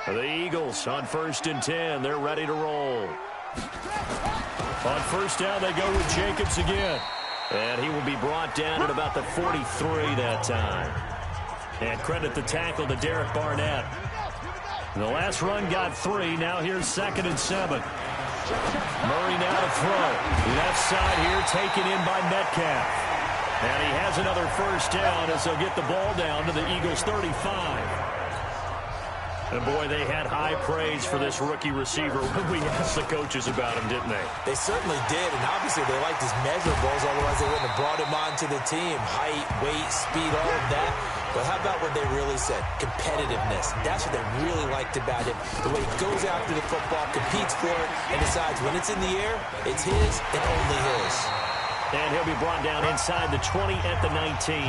The Eagles on 1st and 10. They're ready to roll. On 1st down, they go with Jacobs again. And he will be brought down at about the 43 that time. And credit the tackle to Derek Barnett. The last run got 3. Now here's 2nd and 7. Murray now to throw. Left side here taken in by Metcalf. And he has another 1st down as they'll get the ball down to the Eagles' 35. And, boy, they had high praise for this rookie receiver when we asked the coaches about him, didn't they? They certainly did, and obviously they liked his measurables, otherwise they wouldn't have brought him onto the team. Height, weight, speed, all of that. But how about what they really said? Competitiveness. That's what they really liked about him. The way he goes after the football, competes for it, and decides when it's in the air, it's his and only his. And he'll be brought down inside the 20 at the 19.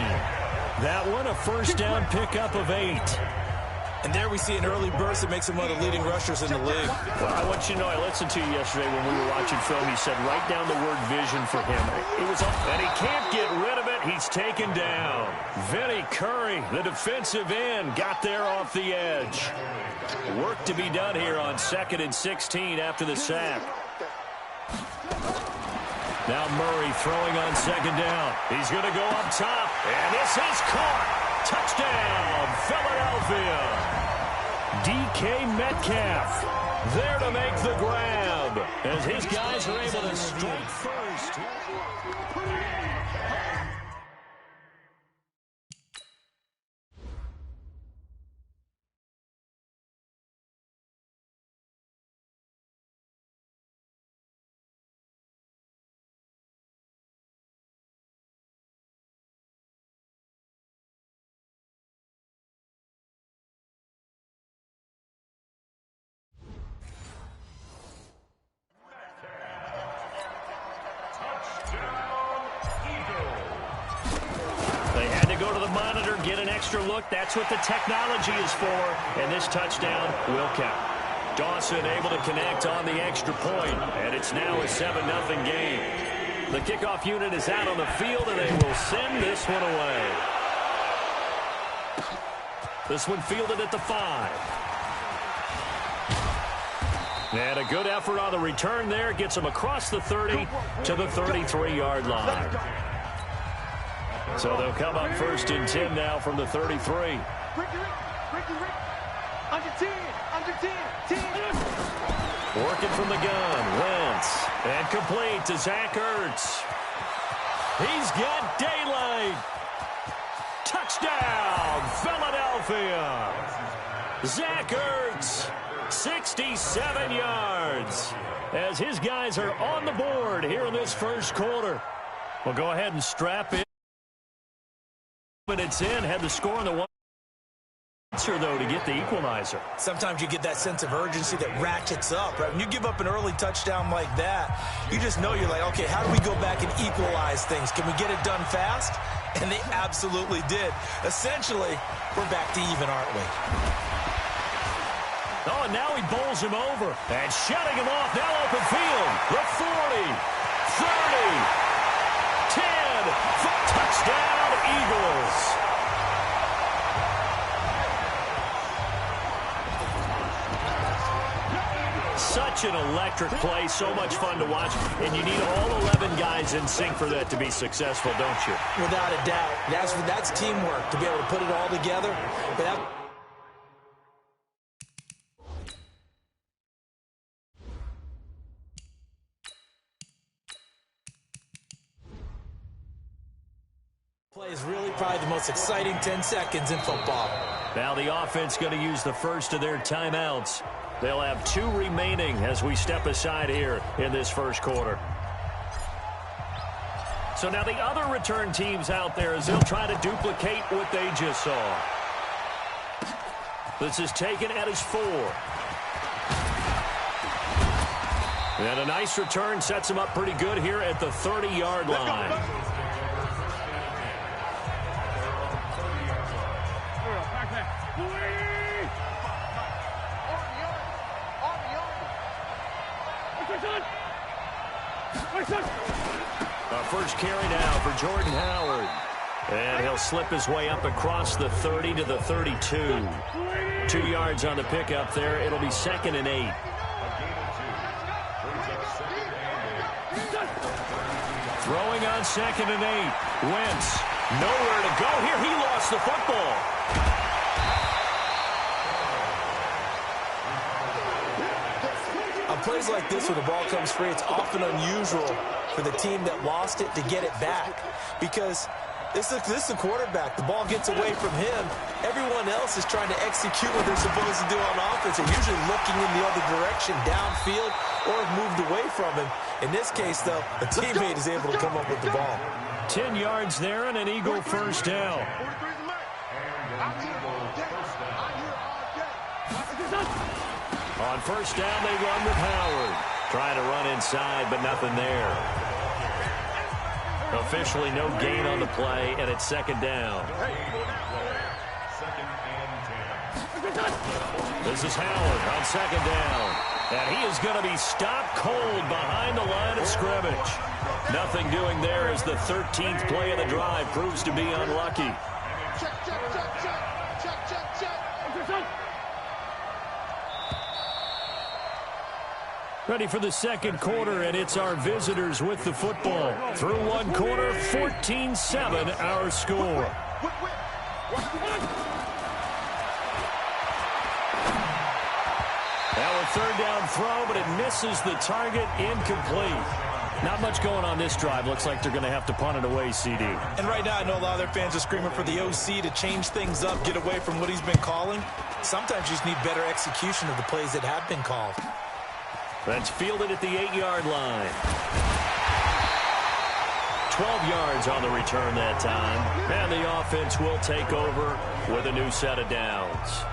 That one, a 1st down pickup of 8. And there we see an early burst that makes him one of the leading rushers in the league. Well, I want you to know, I listened to you yesterday when we were watching film. He said, write down the word vision for him. It was up, and he can't get rid of it. He's taken down. Vinnie Curry, the defensive end, got there off the edge. Work to be done here on 2nd and 16 after the sack. Now Murray throwing on 2nd down. He's going to go up top, and this is caught. Touchdown, Philadelphia. DK Metcalf there to make the grab as his guys are able to strike first. Go to the monitor, get an extra look. That's what the technology is for. And this touchdown will count. Dawson able to connect on the extra point. And it's now a 7-0 game. The kickoff unit is out on the field, and they will send this one away. This one fielded at the 5. And a good effort on the return there. Gets him across the 30 to the 33-yard line. So they'll come up 1st and 10 now from the 33. Ricky, under 10, under 10, 10. Working from the gun, Wentz. And complete to Zach Ertz. He's got daylight. Touchdown, Philadelphia. Zach Ertz, 67 yards. As his guys are on the board here in this 1st quarter. We'll go ahead and strap in. Minutes in, had the score on the one answer, though, to get the equalizer. Sometimes you get that sense of urgency that ratchets up, right? When you give up an early touchdown like that, you just know you're like, okay, how do we go back and equalize things? Can we get it done fast? And they absolutely did. Essentially, we're back to even, aren't we? Oh, and now he bowls him over. And shutting him off, now open field. The 40, 30, 10, touchdown. Eagles. Such an electric play, so much fun to watch, and you need all 11 guys in sync for that to be successful, don't you? Without a doubt. That's teamwork, to be able to put it all together. But that play is really probably the most exciting 10 seconds in football. Now the offense going to use the first of their timeouts. They'll have 2 remaining as we step aside here in this 1st quarter. So now the other return teams out there as they'll try to duplicate what they just saw. This is taken at his 4. And a nice return sets him up pretty good here at the 30-yard line. Our first carry now for Jordan Howard. And he'll slip his way up across the 30 to the 32. 2 yards on the pickup there. It'll be 2nd and 8. Throwing on 2nd and 8. Wentz, nowhere to go here. He lost the football. On plays like this where the ball comes free, it's often unusual for the team that lost it to get it back. Because this is the quarterback. The ball gets away from him. Everyone else is trying to execute what they're supposed to do on offense. They're usually looking in the other direction, downfield, or moved away from him. In this case, though, a teammate is able to come up with the ball. 10 yards there and an Eagle first down. On first down, they run with Howard. Trying to run inside, but nothing there. Officially no gain on the play, and it's 2nd down. This is Howard on 2nd down. And he is going to be stopped cold behind the line of scrimmage. Nothing doing there as the 13th play of the drive proves to be unlucky. Ready for the 2nd quarter, and it's our visitors with the football. Through 1 quarter, 14-7 our score. Now a 3rd down throw, but it misses the target, incomplete. Not much going on this drive. Looks like they're going to have to punt it away, CD. And right now, I know a lot of their fans are screaming for the OC to change things up, get away from what he's been calling. Sometimes you just need better execution of the plays that have been called. That's fielded at the 8-yard line. 12 yards on the return that time. And the offense will take over with a new set of downs.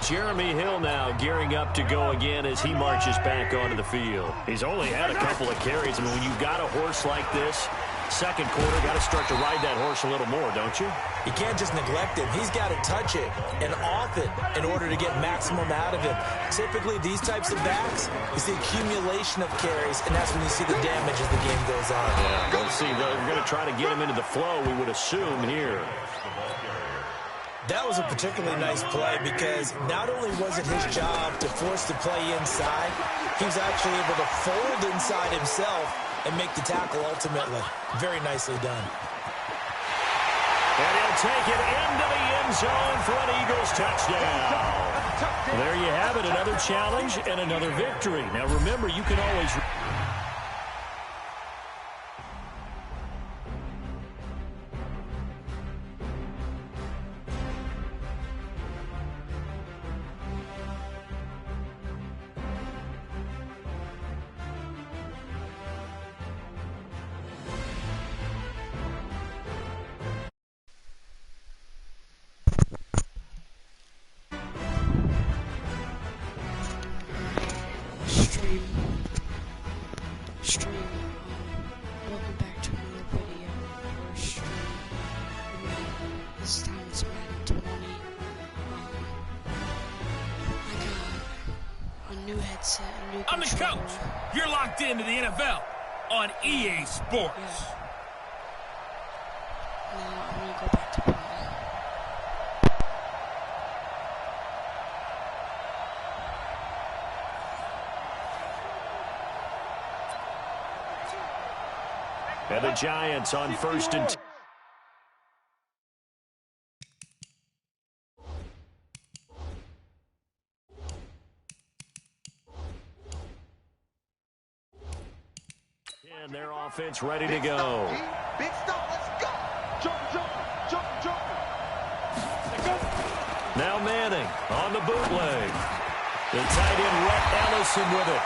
Jeremy Hill now gearing up to go again as he marches back onto the field. He's only had a couple of carries. I mean, when you've got a horse like this, 2nd quarter, got to start to ride that horse a little more, don't you? You can't just neglect him. He's got to touch it, and often, in order to get maximum out of him. Typically, these types of backs, it's the accumulation of carries, and that's when you see the damage as the game goes on. Yeah, we'll see. We're going to try to get him into the flow, we would assume, here. That was a particularly nice play because not only was it his job to force the play inside, he was actually able to fold inside himself and make the tackle ultimately. Very nicely done. And he'll take it into the end zone for an Eagles touchdown. There you have it, another challenge and another victory. Now remember, you can always... Welcome back to another video or stream. This time it's Madden 20. I got a new headset, a new I'm the controller. coach. You're locked into the NFL on EA Sports. Yeah. Now I'm gonna go back to playing. And the Giants on 1st and 10. And their offense ready to go. Big stop, let's go. Jump. Now Manning on the bootleg. The tight end Rhett Ellison with it.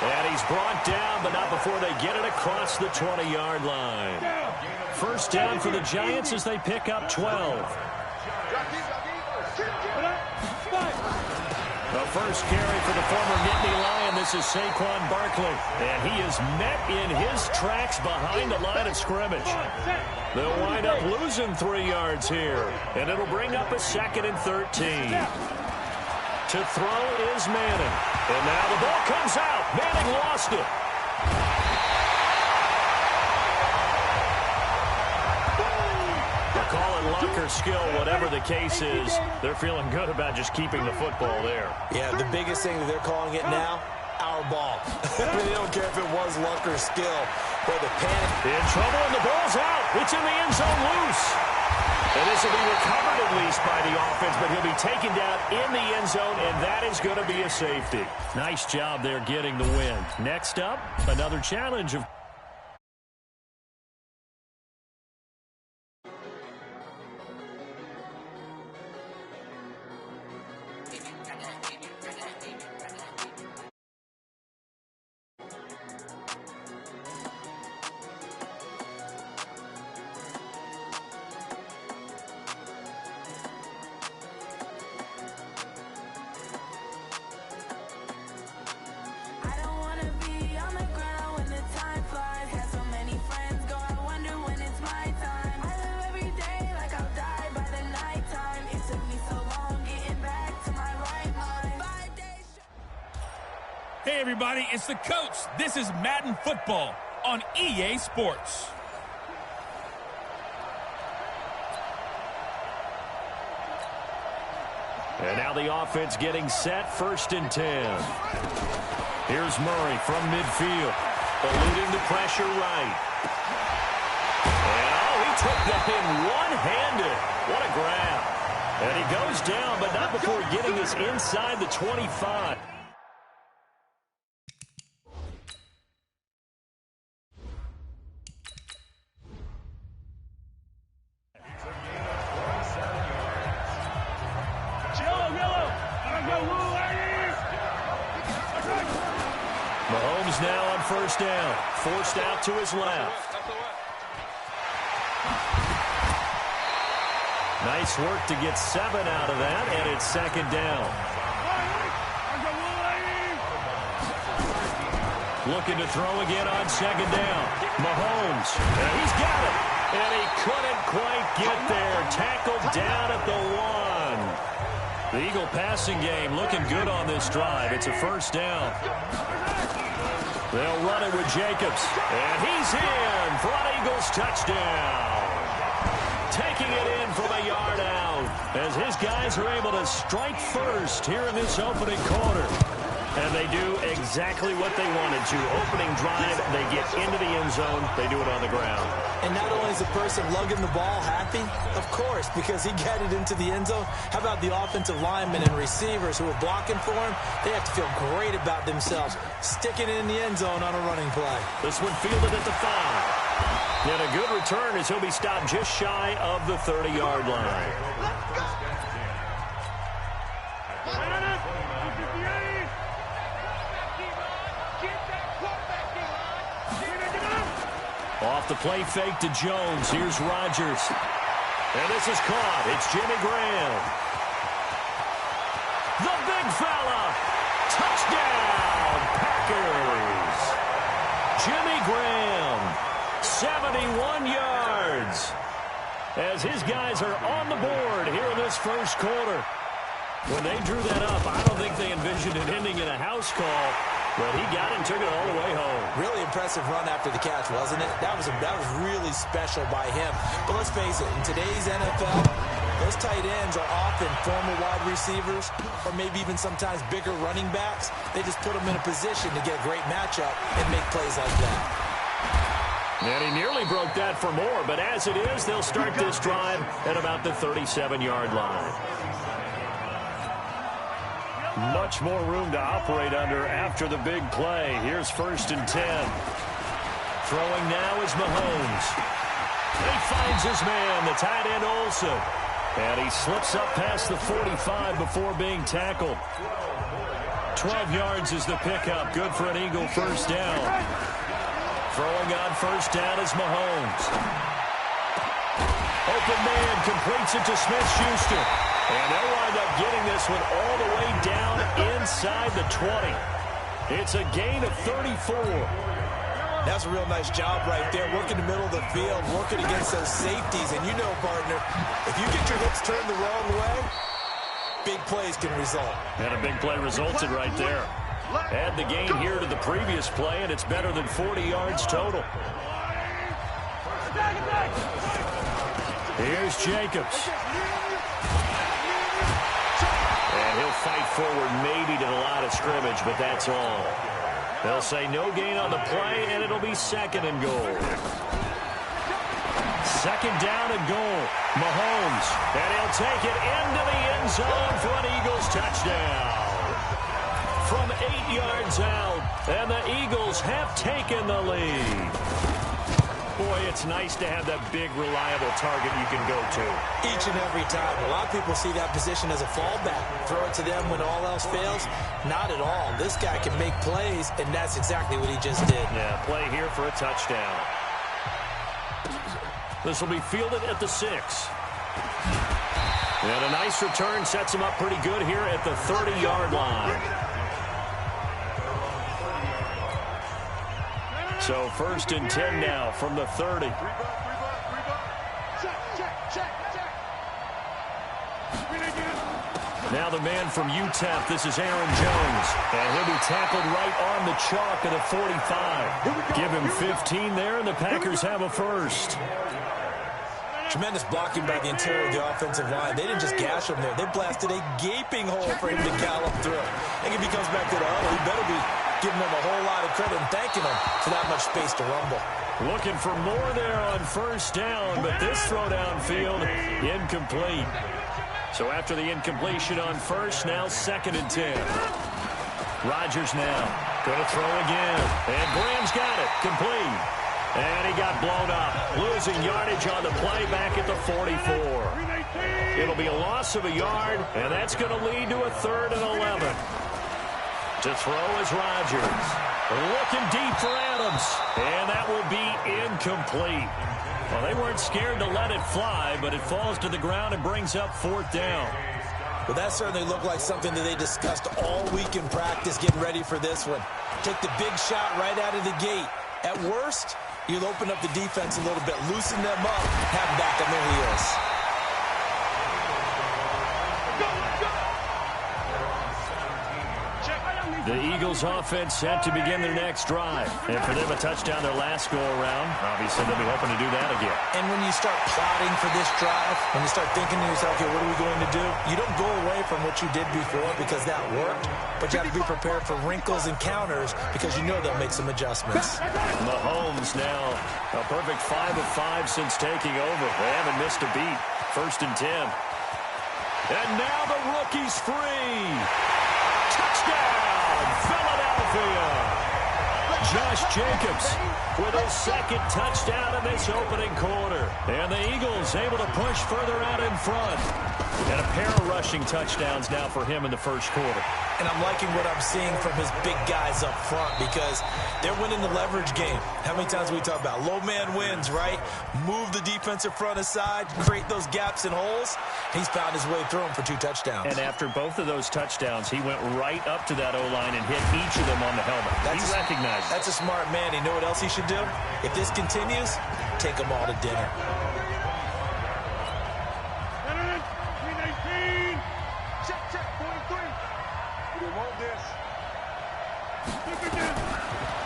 And he's brought down, but not before they get it across the 20-yard line. First down for the Giants as they pick up 12. The first carry for the former Nittany Lion. This is Saquon Barkley. And he is met in his tracks behind the line of scrimmage. They'll wind up losing 3 yards here. And it'll bring up a 2nd and 13. To throw is Manning. And now the ball comes out. Manning lost it. or skill, whatever the case is, they're feeling good about just keeping the football there. Yeah, the biggest thing that they're calling it now, our ball. I mean, they don't care if it was luck or skill. But the panic. In trouble, and the ball's out. It's in the end zone loose. And this will be recovered at least by the offense, but he'll be taken down in the end zone, and that is going to be a safety. Nice job there getting the win. Next up, another challenge of Hey, everybody, it's the coach. This is Madden Football on EA Sports. And now the offense getting set, 1st and 10. Here's Murray from midfield, eluding the pressure right. And, he took that in one-handed. What a grab. And he goes down, but not before getting this inside the 25. Mahomes now on 1st down, forced out to his left. Nice work to get 7 out of that, and it's 2nd down. Looking to throw again on 2nd down. Mahomes, and he's got it, and he couldn't quite get there. Tackled down at the 1. The Eagle passing game looking good on this drive. It's a 1st down. They'll run it with Jacobs. And he's in for an Eagles touchdown. Taking it in from a yard out as his guys are able to strike first here in this opening quarter. And they do exactly what they wanted to. Opening drive, they get into the end zone. They do it on the ground. And not only is the person lugging the ball happy, of course, because he got it into the end zone. How about the offensive linemen and receivers who are blocking for him? They have to feel great about themselves, sticking it in the end zone on a running play. This one fielded at the 5. And a good return as he'll be stopped just shy of the 30-yard line. Off the play fake to Jones. Here's Rodgers. And this is caught. It's Jimmy Graham. The big fella. Touchdown, Packers. Jimmy Graham, 71 yards. As his guys are on the board here in this 1st quarter. When they drew that up, I don't think they envisioned it ending in a house call. But he got it and took it all the way home. Really impressive run after the catch, wasn't it? That was really special by him. But let's face it, in today's NFL, those tight ends are often former wide receivers or maybe even sometimes bigger running backs. They just put them in a position to get a great matchup and make plays like that. And he nearly broke that for more, but as it is, they'll start this drive at about the 37-yard line. Much more room to operate under after the big play. Here's 1st and 10. Throwing now is Mahomes. He finds his man, the tight end Olsen. And he slips up past the 45 before being tackled. 12 yards is the pickup. Good for an Eagle 1st down. Throwing on 1st down is Mahomes. Open man completes it to Smith-Schuster. And they'll wind up getting this one all the way down inside the 20. It's a gain of 34. That's a real nice job right there, working the middle of the field, working against those safeties. And you know, partner, if you get your hips turned the wrong way, big plays can result. And a big play resulted right there. Add the gain here to the previous play, and it's better than 40 yards total. Here's Jacobs. And he'll fight forward maybe to the line of scrimmage, but that's all. They'll say no gain on the play, and it'll be second and goal. Second down and goal. Mahomes, and he'll take it into the end zone for an Eagles touchdown. From 8 yards out, and the Eagles have taken the lead. Boy, it's nice to have that big, reliable target you can go to. Each and every time. A lot of people see that position as a fallback. Throw it to them when all else fails. Not at all. This guy can make plays, and that's exactly what he just did. Yeah, play here for a touchdown. This will be fielded at the 6. And a nice return sets him up pretty good here at the 30-yard line. So first and 10 now from the 30. Now the man from UTEP, this is Aaron Jones. And he'll be tackled right on the chalk of the 45. Give him 15 there, and the Packers have a first. Tremendous blocking by the interior of the offensive line. They didn't just gash him there. They blasted a gaping hole for him to gallop through. I think if he comes back to the huddle, he better be giving them a whole lot of credit and thanking them for that much space to rumble. Looking for more there on first down, but this throw downfield incomplete. So after the incompletion on first, now second and 10. Rodgers now going to throw again. And Graham's got it. Complete. And he got blown up. Losing yardage on the play back at the 44. It'll be a loss of a yard, and that's going to lead to a 3rd and 11. To throw is Rodgers. Looking deep for Adams. And that will be incomplete. Well, they weren't scared to let it fly, but it falls to the ground and brings up 4th down. Well, that certainly looked like something that they discussed all week in practice, getting ready for this one. Take the big shot right out of the gate. At worst, you'll open up the defense a little bit, loosen them up, have them back on their heels. The Eagles offense set to begin their next drive. And for them, a touchdown their last go-around. Obviously, they'll be hoping to do that again. And when you start plotting for this drive, when you start thinking to yourself, okay, what are we going to do? You don't go away from what you did before because that worked, but you have to be prepared for wrinkles and counters because you know they'll make some adjustments. Mahomes now a perfect 5 of 5 since taking over. They haven't missed a beat. First and 10. And now the rookie's free. Touchdown! Philadelphia. Josh Jacobs with his second touchdown in this opening quarter. And the Eagles able to push further out in front. And a pair of rushing touchdowns now for him in the first quarter. And I'm liking what I'm seeing from his big guys up front because they're winning the leverage game. How many times we talk about low man wins, right? Move the defensive front aside, create those gaps and holes. He's found his way through them for 2 touchdowns. And after both of those touchdowns, he went right up to that O-line and hit each of them on the helmet. He recognized it. That's a smart man. You know what else he should do? If this continues, take them all to dinner.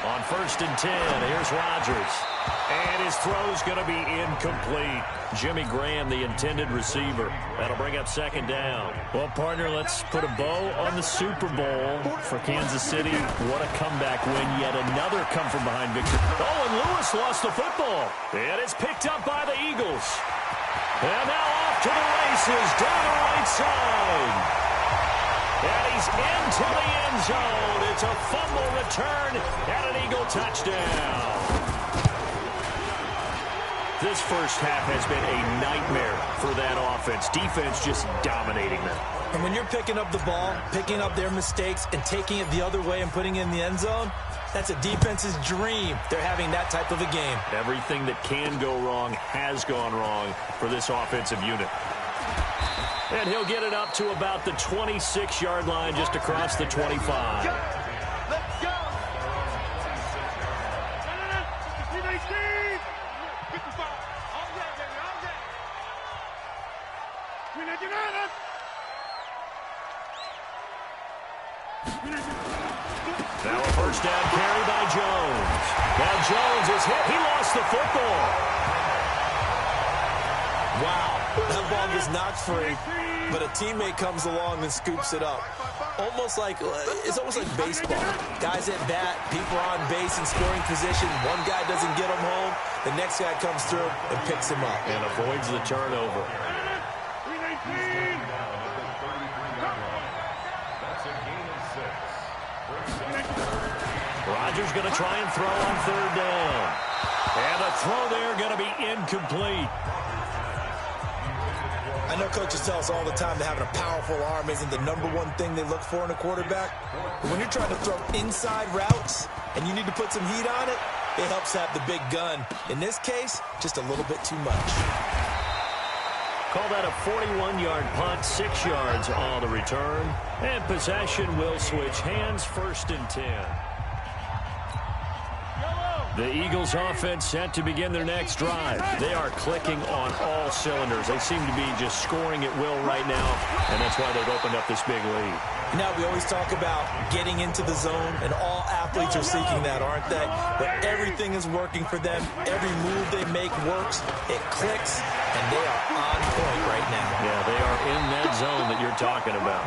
On first and 10, here's Rodgers. And his throw's going to be incomplete. Jimmy Graham, the intended receiver. That'll bring up second down. Well, partner, let's put a bow on the Super Bowl for Kansas City. What a comeback win. Yet another come-from-behind victory. Oh, and Lewis lost the football. And it's picked up by the Eagles. And now off to the races down the right side. And he's into the end zone. It's a fumble return and an Eagle touchdown. This first half has been a nightmare for that offense. Defense just dominating them. And when you're picking up the ball, picking up their mistakes, and taking it the other way and putting it in the end zone, that's a defense's dream. They're having that type of a game. Everything that can go wrong has gone wrong for this offensive unit. And he'll get it up to about the 26-yard line just across the 25. Let's go! Now a first down carry by Jones. Now Jones is hit. He lost the football. Wow, that ball was knocked free, but a teammate comes along and scoops it up. It's almost like baseball. Guys at bat, people are on base in scoring position. One guy doesn't get him home. The next guy comes through and picks him up. And avoids the turnover. Rodgers going to try and throw on third down. And the throw there going to be incomplete. I know coaches tell us all the time that having a powerful arm isn't the #1 thing they look for in a quarterback. But when you're trying to throw inside routes and you need to put some heat on it, it helps have the big gun. In this case, just a little bit too much. Call that a 41-yard punt, 6 yards on the return. And possession will switch hands, 1st and 10. The Eagles offense set to begin their next drive. They are clicking on all cylinders. They seem to be just scoring at will right now, and that's why they've opened up this big lead. Now, we always talk about getting into the zone, and all athletes are seeking that, aren't they? But everything is working for them. Every move they make works. It clicks, and they are on point right now. Yeah, they are in that zone that you're talking about.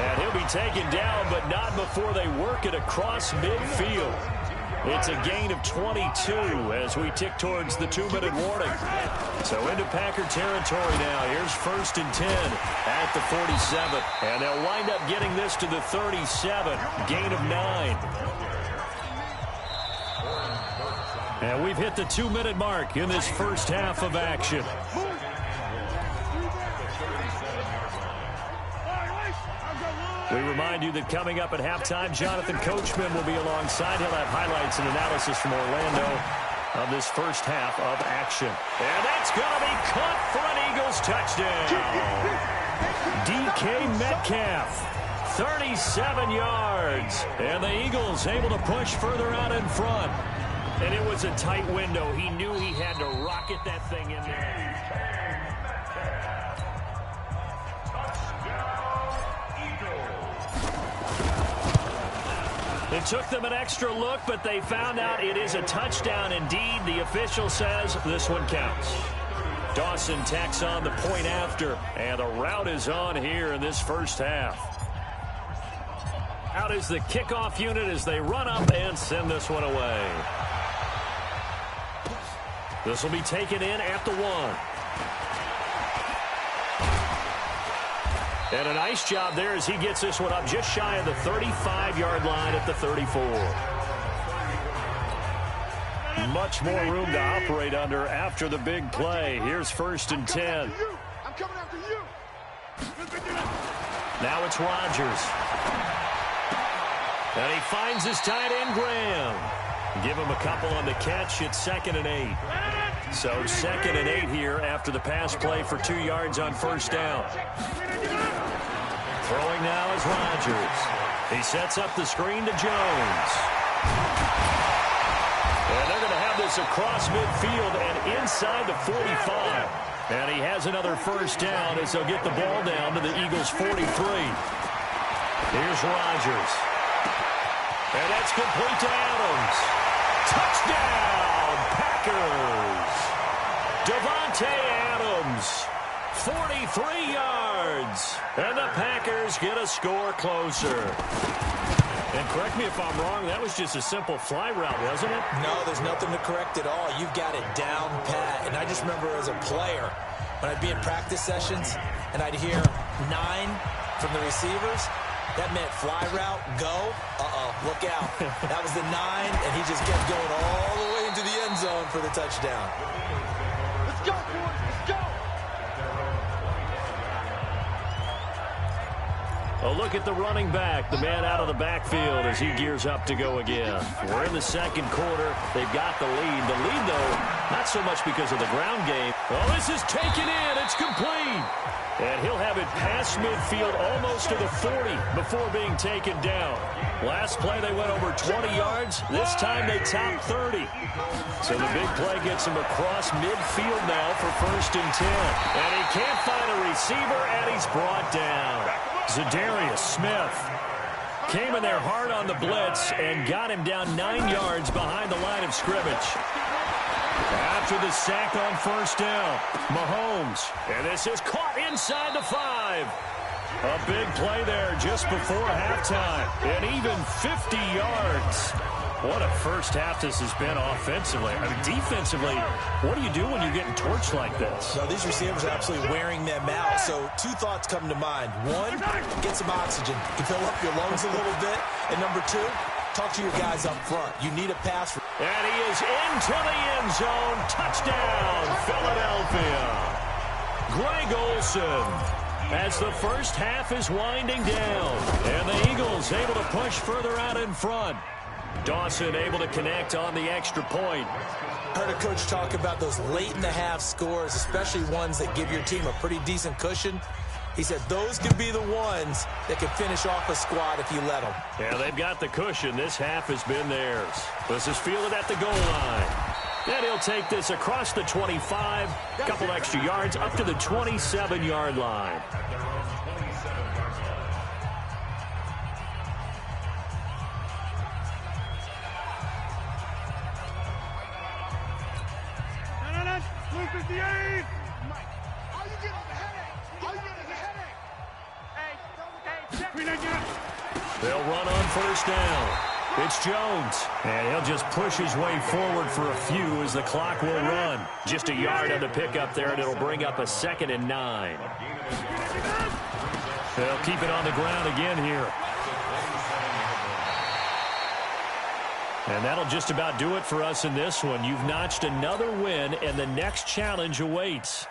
And he'll be taken down, but not before they work it across midfield. It's a gain of 22 as we tick towards the 2-minute warning. So into Packer territory now. Here's 1st and 10 at the 47. And they'll wind up getting this to the 37. Gain of 9. And we've hit the 2-minute mark in this first half of action. We remind you that coming up at halftime, Jonathan Coachman will be alongside. He'll have highlights and analysis from Orlando of this first half of action. And that's going to be caught for an Eagles touchdown. DK Metcalf, 37 yards. And the Eagles able to push further out in front. And it was a tight window. He knew he had to rocket that thing in there. It took them an extra look, but they found out it is a touchdown indeed. The official says this one counts. Dawson tacks on the point after, and the route is on here in this first half. Out is the kickoff unit as they run up and send this one away. This will be taken in at the 1. And a nice job there as he gets this one up just shy of the 35-yard line at the 34. Much more room to operate under after the big play. Here's 1st and 10. I'm coming after you. Now it's Rodgers. And he finds his tight end, Graham. Give him a couple on the catch. It's 2nd and 8. So 2nd and 8 here after the pass play for 2 yards on 1st down. Throwing now is Rodgers. He sets up the screen to Jones. And they're going to have this across midfield and inside the 45. And he has another 1st down as they'll get the ball down to the Eagles' 43. Here's Rodgers. And that's complete to Adams. Touchdown, Packers. Devontae Adams, 43 yards. And the Packers get a score closer. And correct me if I'm wrong, that was just a simple fly route, wasn't it? No, there's nothing to correct at all. You've got it down pat. And I just remember as a player, when I'd be in practice sessions and I'd hear 9 from the receivers, that meant fly route, go, look out. That was the 9, and he just kept going all the way into the end zone for the touchdown. Let's go, boys. Let's go. A look at the running back, the man out of the backfield as he gears up to go again. We're in the 2nd quarter. They've got the lead. The lead, though, not so much because of the ground game. Oh, this is taken in. It's complete. And he'll have it past midfield almost to the 40 before being taken down. Last play, they went over 20 yards. This time, they topped 30. So the big play gets him across midfield now for 1st and 10. And he can't find a receiver, and he's brought down. Zadarius Smith came in there hard on the blitz and got him down 9 yards behind the line of scrimmage. After the sack on first down, Mahomes. And this is caught inside the 5. A big play there just before halftime. And even 50 yards. What a first half this has been offensively. I mean, defensively, what do you do when you're getting torched like this? No, these receivers are absolutely wearing them out. So 2 thoughts come to mind. 1, get some oxygen. You can fill up your lungs a little bit. And number 2, talk to your guys up front. You need a pass. And he is into the end zone. Touchdown, Philadelphia. Greg Olsen, as the first half is winding down. And the Eagles able to push further out in front. Dawson able to connect on the extra point. Heard a coach talk about those late-in-the-half scores, especially ones that give your team a pretty decent cushion. He said those could be the ones that could finish off a squad if you let them. Yeah, they've got the cushion. This half has been theirs. This is fielded at the goal line. And he'll take this across the 25, a couple extra yards, up to the 27-yard line. They'll run on first down. It's Jones, and he'll just push his way forward for a few as the clock will run. Just a yard on the pickup there, and it'll bring up a 2nd and 9. They'll keep it on the ground again here. And that'll just about do it for us in this one. You've notched another win, and the next challenge awaits.